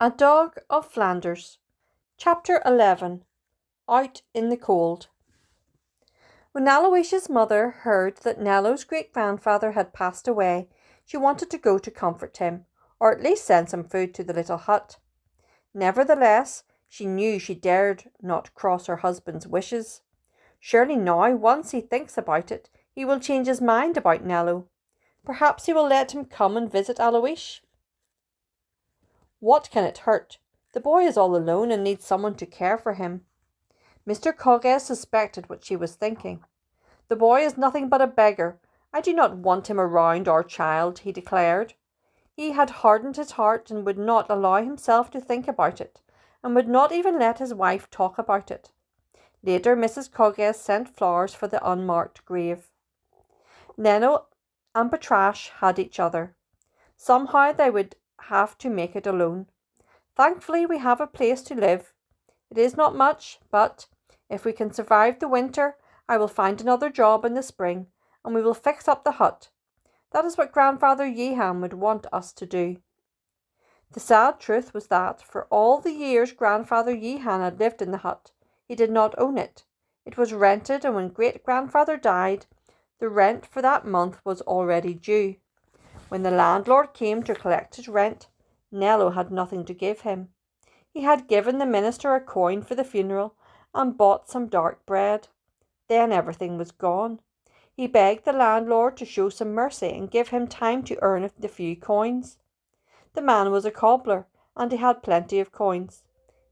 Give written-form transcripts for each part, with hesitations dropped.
A Dog of Flanders. Chapter 11. Out in the Cold. When Aloysius' mother heard that Nello's great-grandfather had passed away, she wanted to go to comfort him, or at least send some food to the little hut. Nevertheless, she knew she dared not cross her husband's wishes. Surely now, once he thinks about it, he will change his mind about Nello. Perhaps he will let him come and visit Aloysius. What can it hurt? The boy is all alone and needs someone to care for him. Mr. Cogges suspected what she was thinking. The boy is nothing but a beggar. I do not want him around our child, he declared. He had hardened his heart and would not allow himself to think about it, and would not even let his wife talk about it. Later, Mrs. Cogges sent flowers for the unmarked grave. Nello and Patrash had each other. Somehow they would have to make it alone. Thankfully, we have a place to live. It is not much, but if we can survive the winter, I will find another job in the spring, and we will fix up the hut. That is what Grandfather Yehan would want us to do. The sad truth was that, for all the years Grandfather Yehan had lived in the hut, he did not own it. It was rented, and when great-grandfather died, the rent for that month was already due. When the landlord came to collect his rent, Nello had nothing to give him. He had given the minister a coin for the funeral and bought some dark bread. Then everything was gone. He begged the landlord to show some mercy and give him time to earn the few coins. The man was a cobbler, and he had plenty of coins.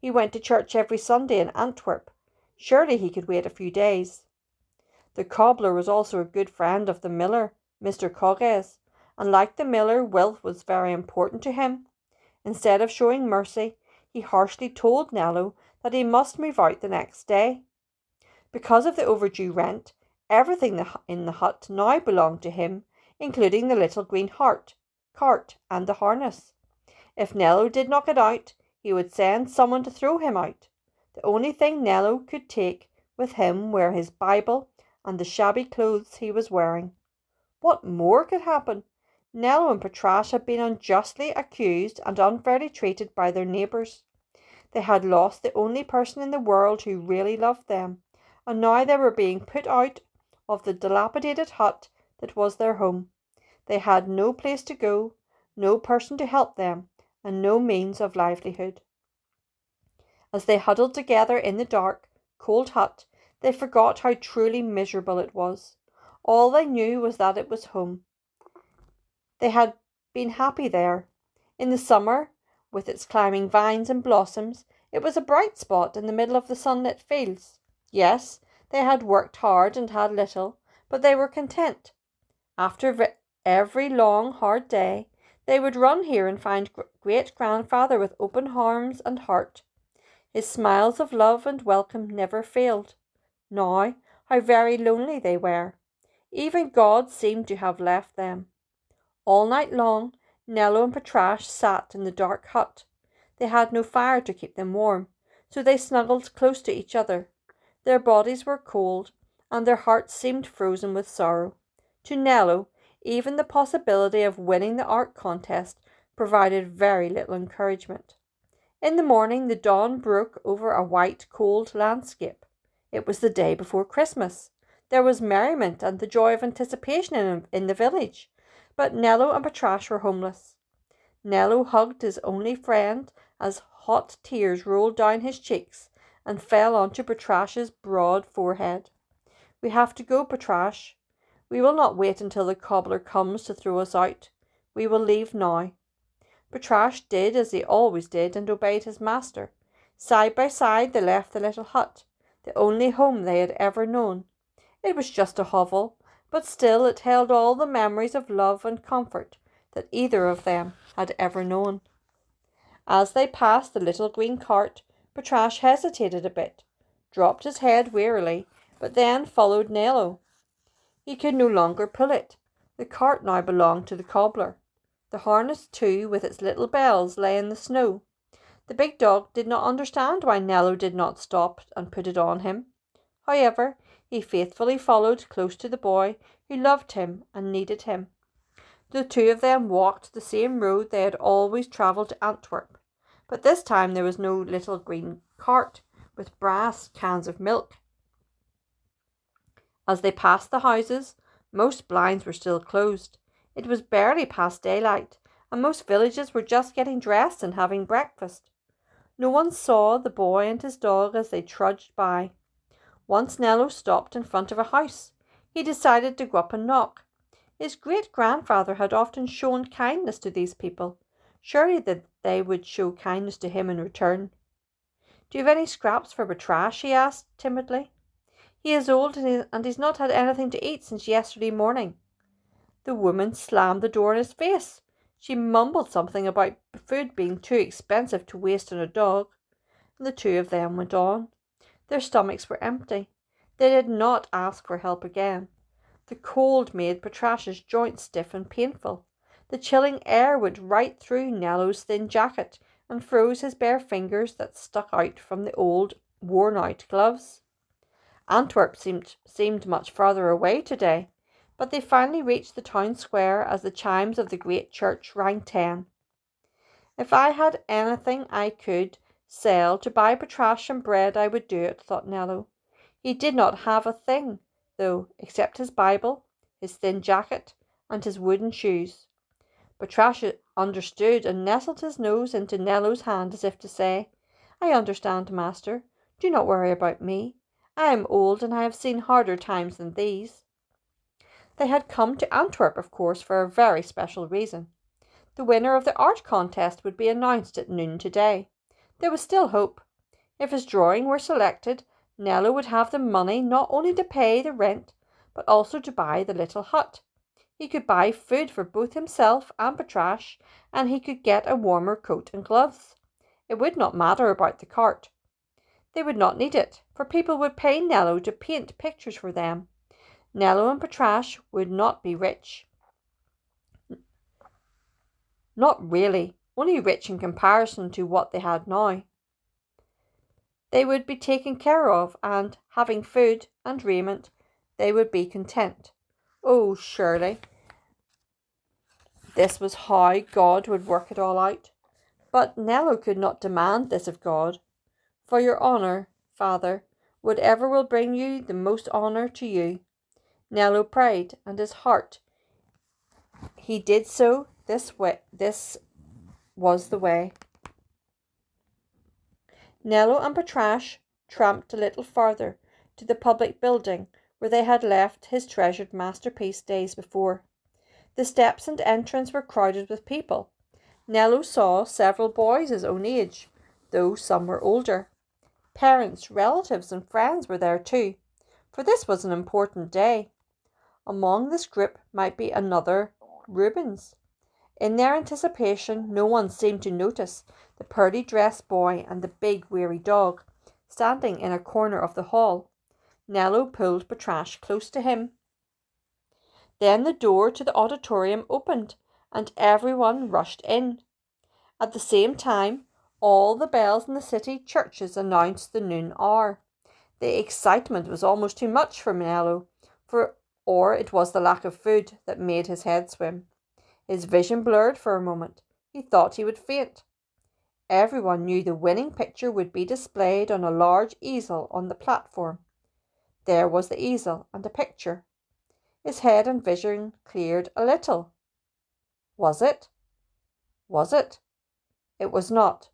He went to church every Sunday in Antwerp. Surely he could wait a few days. The cobbler was also a good friend of the miller, Mr. Cogges, and like the miller, wealth was very important to him. Instead of showing mercy, he harshly told Nello that he must move out the next day. Because of the overdue rent, everything in the hut now belonged to him, including the little green cart and the harness. If Nello did not get out, he would send someone to throw him out. The only thing Nello could take with him were his Bible and the shabby clothes he was wearing. What more could happen? Nello and Patrash had been unjustly accused and unfairly treated by their neighbours. They had lost the only person in the world who really loved them, and now they were being put out of the dilapidated hut that was their home. They had no place to go, no person to help them, and no means of livelihood. As they huddled together in the dark, cold hut, they forgot how truly miserable it was. All they knew was that it was home. They had been happy there. In the summer, with its climbing vines and blossoms, it was a bright spot in the middle of the sunlit fields. Yes, they had worked hard and had little, but they were content. After every long, hard day, they would run here and find great-grandfather with open arms and heart. His smiles of love and welcome never failed. Now, how very lonely they were. Even God seemed to have left them. All night long, Nello and Patrash sat in the dark hut. They had no fire to keep them warm, so they snuggled close to each other. Their bodies were cold, and their hearts seemed frozen with sorrow. To Nello, even the possibility of winning the art contest provided very little encouragement. In the morning, the dawn broke over a white, cold landscape. It was the day before Christmas. There was merriment and the joy of anticipation in the village. But Nello and Patrash were homeless. Nello hugged his only friend as hot tears rolled down his cheeks and fell onto Patrash's broad forehead. "We have to go, Patrash. We will not wait until the cobbler comes to throw us out. We will leave now." Patrash did as he always did and obeyed his master. Side by side they left the little hut, the only home they had ever known. It was just a hovel, but still it held all the memories of love and comfort that either of them had ever known. As they passed the little green cart, Patrash hesitated a bit, dropped his head wearily, but then followed Nello. He could no longer pull it. The cart now belonged to the cobbler. The harness, too, with its little bells, lay in the snow. The big dog did not understand why Nello did not stop and put it on him. However, he faithfully followed close to the boy who loved him and needed him. The two of them walked the same road they had always travelled to Antwerp. But this time there was no little green cart with brass cans of milk. As they passed the houses, most blinds were still closed. It was barely past daylight, and most villages were just getting dressed and having breakfast. No one saw the boy and his dog as they trudged by. Once Nello stopped in front of a house. He decided to go up and knock. His great-grandfather had often shown kindness to these people. Surely that they would show kindness to him in return. "Do you have any scraps for Batrash?" he asked timidly. "He is old and he's not had anything to eat since yesterday morning." The woman slammed the door in his face. She mumbled something about food being too expensive to waste on a dog, and the two of them went on. Their stomachs were empty. They did not ask for help again. The cold made Batrash's joints stiff and painful. The chilling air went right through Nello's thin jacket and froze his bare fingers that stuck out from the old, worn-out gloves. Antwerp seemed much farther away today, but they finally reached the town square as the chimes of the great church rang 10. "If I had anything I could sell to buy Batrash and bread, I would do it," thought Nello. He did not have a thing, though, except his Bible, his thin jacket, and his wooden shoes. Batrash understood and nestled his nose into Nello's hand as if to say, "I understand, master. Do not worry about me. I am old and I have seen harder times than these." They had come to Antwerp, of course, for a very special reason. The winner of the art contest would be announced at noon today. There was still hope. If his drawing were selected, Nello would have the money not only to pay the rent, but also to buy the little hut. He could buy food for both himself and Batrash, and he could get a warmer coat and gloves. It would not matter about the cart. They would not need it, for people would pay Nello to paint pictures for them. Nello and Batrash would not be rich. Not really, only rich in comparison to what they had now. They would be taken care of, and, having food and raiment, they would be content. Oh, surely this was how God would work it all out. But Nello could not demand this of God. "For your honour, Father, whatever will bring you the most honour to you." Nello prayed, and his heart. He did so this was the way. Nello and Batrash tramped a little farther to the public building where they had left his treasured masterpiece days before. The steps and entrance were crowded with people. Nello saw several boys his own age, though some were older. Parents, relatives, and friends were there too, for this was an important day. Among this group might be another Rubens. In their anticipation, no one seemed to notice the pearly dressed boy and the big weary dog standing in a corner of the hall. Nello pulled Batrash close to him. Then the door to the auditorium opened and everyone rushed in. At the same time, all the bells in the city churches announced the noon hour. The excitement was almost too much for Nello, or it was the lack of food that made his head swim. His vision blurred for a moment. He thought he would faint. Everyone knew the winning picture would be displayed on a large easel on the platform. There was the easel and the picture. His head and vision cleared a little. Was it? Was it? It was not.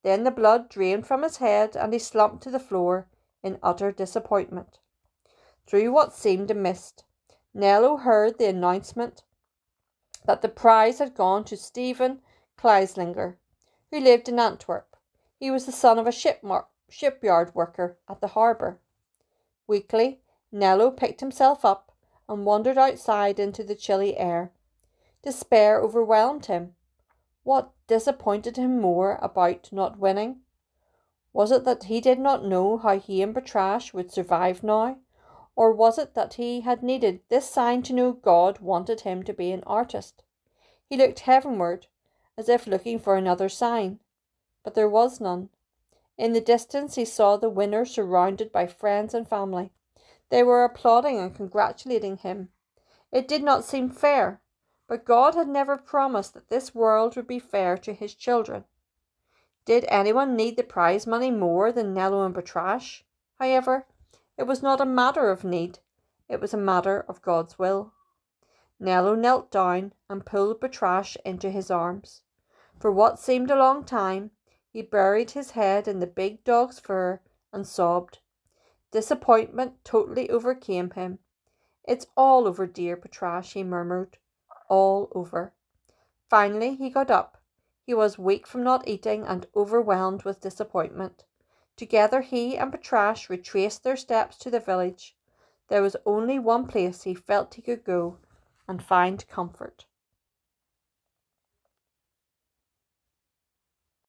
Then the blood drained from his head and he slumped to the floor in utter disappointment. Through what seemed a mist, Nello heard the announcement that the prize had gone to Stephen Kleislinger, who lived in Antwerp. He was the son of a shipyard worker at the harbour. Weakly, Nello picked himself up and wandered outside into the chilly air. Despair overwhelmed him. What disappointed him more about not winning? Was it that he did not know how he and Batrash would survive now? Or was it that he had needed this sign to know God wanted him to be an artist? He looked heavenward, as if looking for another sign, but there was none. In the distance he saw the winner surrounded by friends and family. They were applauding and congratulating him. It did not seem fair, but God had never promised that this world would be fair to his children. Did anyone need the prize money more than Nello and Patrash? However, it was not a matter of need. It was a matter of God's will. Nello knelt down and pulled Patrash into his arms. For what seemed a long time, he buried his head in the big dog's fur and sobbed. Disappointment totally overcame him. It's all over, dear Patrash, he murmured. All over. Finally, he got up. He was weak from not eating and overwhelmed with disappointment. Together he and Patrash retraced their steps to the village. There was only one place he felt he could go and find comfort.